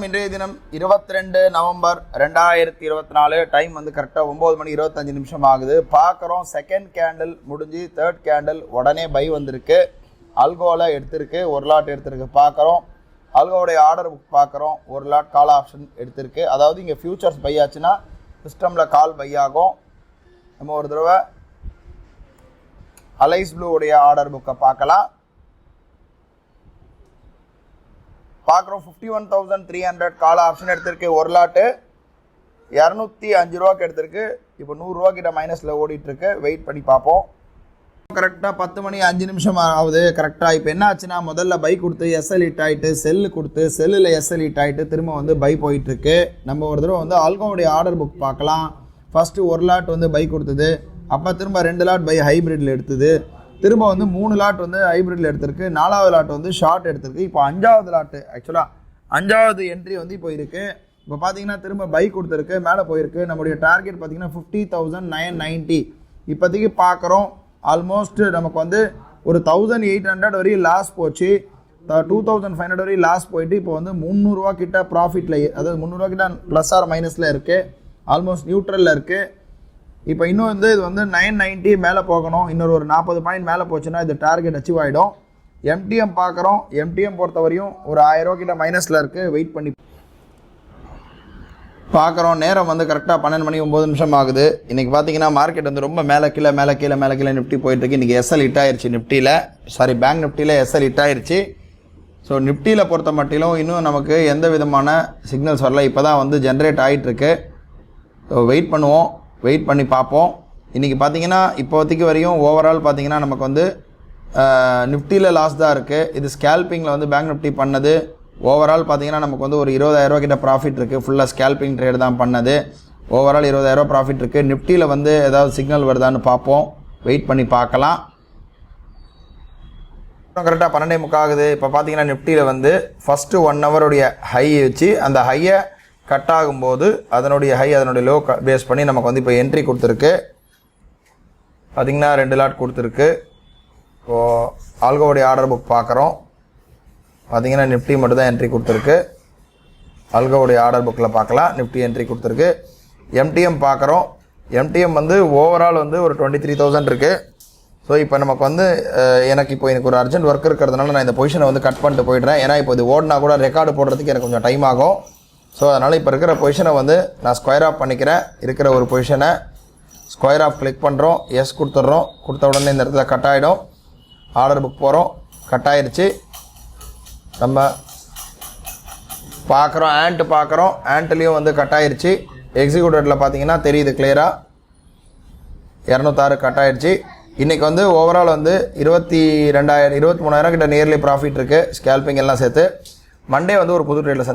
தினம் இன்றைய தினம் 22 நவம்பர் 2024. டைம் வந்து கரெக்டாக 9 மணி 25 நிமிஷம் ஆகுது. பார்க்குறோம் செகண்ட் கேண்டில் முடிஞ்சு தேர்ட் கேண்டில் உடனே பை வந்திருக்கு. அல்கோவில் எடுத்திருக்கு, ஒரு லாட் எடுத்திருக்கு. பார்க்குறோம் அல்கோவுடைய ஆர்டர் புக் பார்க்குறோம், ஒரு லாட் கால் ஆப்ஷன் எடுத்திருக்கு. அதாவது இங்கே ஃபியூச்சர்ஸ் பை ஆச்சுன்னா சிஸ்டமில் கால் பை ஆகும். நம்ம ஒரு தடவை அலைஸ் ப்ளூவுடைய ஆர்டர் புக்கை பார்க்கலாம். பார்க்குறோம் 51,300 கால் ஆப்ஷன் எடுத்திருக்கு. ஒரு லாட்டு 205 ரூபாய்க்கு எடுத்திருக்கு. இப்போ 100 ரூபா கிட்ட மைனஸில் ஓடிட்டுருக்கு. வெயிட் பண்ணி பார்ப்போம். கரெக்டாக 10 மணி 5 நிமிஷம் ஆகுது. கரெக்டாக இப்போ என்ன ஆச்சுன்னா, முதல்ல பை கொடுத்து எஸ்எல் ஹிட் ஆகிட்டு, செல்லு கொடுத்து செல்லில் எஸ்எல் ஹிட் ஆகிட்டு திரும்ப வந்து பை போயிட்டுருக்கு. நம்ம ஒரு தடவை வந்து ஆல்கோவுடைய ஆர்டர் புக் பார்க்கலாம். ஃபஸ்ட்டு ஒரு லாட் வந்து பை கொடுத்தது, அப்போ திரும்ப 2 லாட் பை ஹைப்ரிட்டில் எடுத்தது, திரும்ப வந்து 3 லாட் வந்து ஹைப்ரிட்டில் எடுத்திருக்கு, 4வது லாட் வந்து ஷார்ட் எடுத்திருக்கு. இப்போ 5வது லாட்டு ஆக்சுவலாக 5வது என்ட்ரி வந்து இப்போ இருக்குது. இப்போ பார்த்தீங்கன்னா திரும்ப பை கொடுத்துருக்கு, மேலே போயிருக்கு. நம்முடைய டார்கெட் பார்த்தீங்கன்னா 50,990. இப்போதைக்கு பார்க்குறோம் ஆல்மோஸ்ட் நமக்கு வந்து ஒரு 1,800 வரையும் லாஸ் போச்சு. 2,500 வரையும் லாஸ் போயிட்டு இப்போ வந்து 300 ரூபா கிட்ட ப்ராஃபிட்டில், அதாவது 300 ரூபா கிட்ட ப்ளஸ் ஆர் மைனஸில் இருக்குது, ஆல்மோஸ்ட் நியூட்ரலில் இருக்குது. இப்போ இன்னும் வந்து இது வந்து 990 மேலே போகணும். இன்னொரு 40 பாயிண்ட் மேலே போச்சுன்னா இது டார்கெட் அச்சீவ் ஆகிடும். எம்டிஎம் பார்க்குறோம். எம்டிஎம் பொறுத்தவரையும் ஒரு 1000 ரூபா கிட்ட மைனஸில் இருக்குது. வெயிட் பண்ணி பார்க்குறோம். நேரம் வந்து கரெக்டாக 12 மணி 9 நிமிஷம் ஆகுது. இன்றைக்கி பார்த்தீங்கன்னா மார்க்கெட் வந்து ரொம்ப மேலே கீழே நிஃப்டி போயிட்டுருக்கு. இன்றைக்கி எஸ்எல் ஹிட் ஆயிடுச்சு. பேங்க் நிஃப்டியில் எஸ்எல் ஹிட் ஆயிடுச்சு. ஸோ நிஃப்டியில் பொறுத்த மட்டிலும் இன்னும் நமக்கு எந்த விதமான சிக்னல்ஸ் வரல. இப்போ தான் வந்து ஜென்ரேட் ஆகிட்டுருக்கு. ஸோ வெயிட் பண்ணுவோம், வெயிட் பண்ணி பார்ப்போம். இன்றைக்கி பார்த்தீங்கன்னா இப்போதைக்கு வரையும் ஓவரால் பார்த்தீங்கன்னா நமக்கு வந்து நிஃப்டியில் லாஸ் தான் இருக்குது. இது ஸ்கேல்பிங்கில் வந்து பேங்க் நிஃப்டி பண்ணது. ஓவரால் பார்த்தீங்கன்னா நமக்கு வந்து ஒரு 20,000 ரூபா கிட்ட ப்ராஃபிட் இருக்குது. ஃபுல்லாக ஸ்கேல்பிங் ட்ரேடு தான் பண்ணது. ஓவரால் 20,000 ரூபா ப்ராஃபிட் இருக்குது. நிஃப்டியில் வந்து ஏதாவது சிக்னல் வருதான்னு பார்ப்போம், வெயிட் பண்ணி பார்க்கலாம். கரெக்டாக 12:45 ஆகுது. இப்போ பார்த்தீங்கன்னா நிஃப்டியில் வந்து ஃபஸ்ட்டு 1 ஹவருடைய ஹை வச்சு அந்த ஹையை கட் ஆகும்போது அதனுடைய லோ பேஸ் பண்ணி நமக்கு வந்து இப்போ என்ட்ரி கொடுத்துருக்கு. பார்த்திங்கன்னா 2 லாட் கொடுத்துருக்கு. இப்போது ஆல்கோவுடைய ஆர்டர் புக் பார்க்குறோம். பார்த்திங்கன்னா நிஃப்டி மட்டும் தான் என்ட்ரி கொடுத்துருக்கு. ஆல்கோவுடைய ஆர்டர் புக்கில் பார்க்கலாம், நிஃப்டி என்ட்ரி கொடுத்துருக்கு. எம்டிஎம் பார்க்குறோம். எம்டிஎம் வந்து ஓவரால் வந்து ஒரு 23,000 இருக்குது. ஸோ இப்போ நமக்கு வந்து எனக்கு ஒரு அர்ஜென்ட் ஒர்க் இருக்கிறதுனால நான் இந்த பொசிஷனை வந்து கட் பண்ணிட்டு போயிடுறேன். ஏன்னா இப்போ இது ஓடினா கூட ரெக்கார்டு போடுறதுக்கு எனக்கு கொஞ்சம் டைம் ஆகும். ஸோ அதனால் இப்போ இருக்கிற பொசிஷனை வந்து நான் ஸ்கொயர் ஆஃப் பண்ணிக்கிறேன். இருக்கிற ஒரு பொசிஷனை ஸ்கொயர் ஆஃப் கிளிக் பண்ணுறோம், எஸ் கொடுத்துட்றோம். கொடுத்த உடனே இந்த இடத்துல கட் ஆகிடும். ஆர்டர் புக் போகிறோம், கட் ஆகிடுச்சு. நம்ம பார்க்குறோம், பார்க்குறோம், ஆண்ட்லேயும் வந்து கட் ஆகிடுச்சு. எக்ஸிக்யூட்டிவில் பார்த்தீங்கன்னா தெரியுது கிளியராக 206 கட் ஆகிடுச்சு. இன்றைக்கி வந்து ஓவரால் வந்து 23,000 கிட்ட நியர்லி ப்ராஃபிட் இருக்குது, ஸ்கேல்பிங் எல்லாம் சேர்த்து. மண்டே வந்து ஒரு புது ட்ரேடில்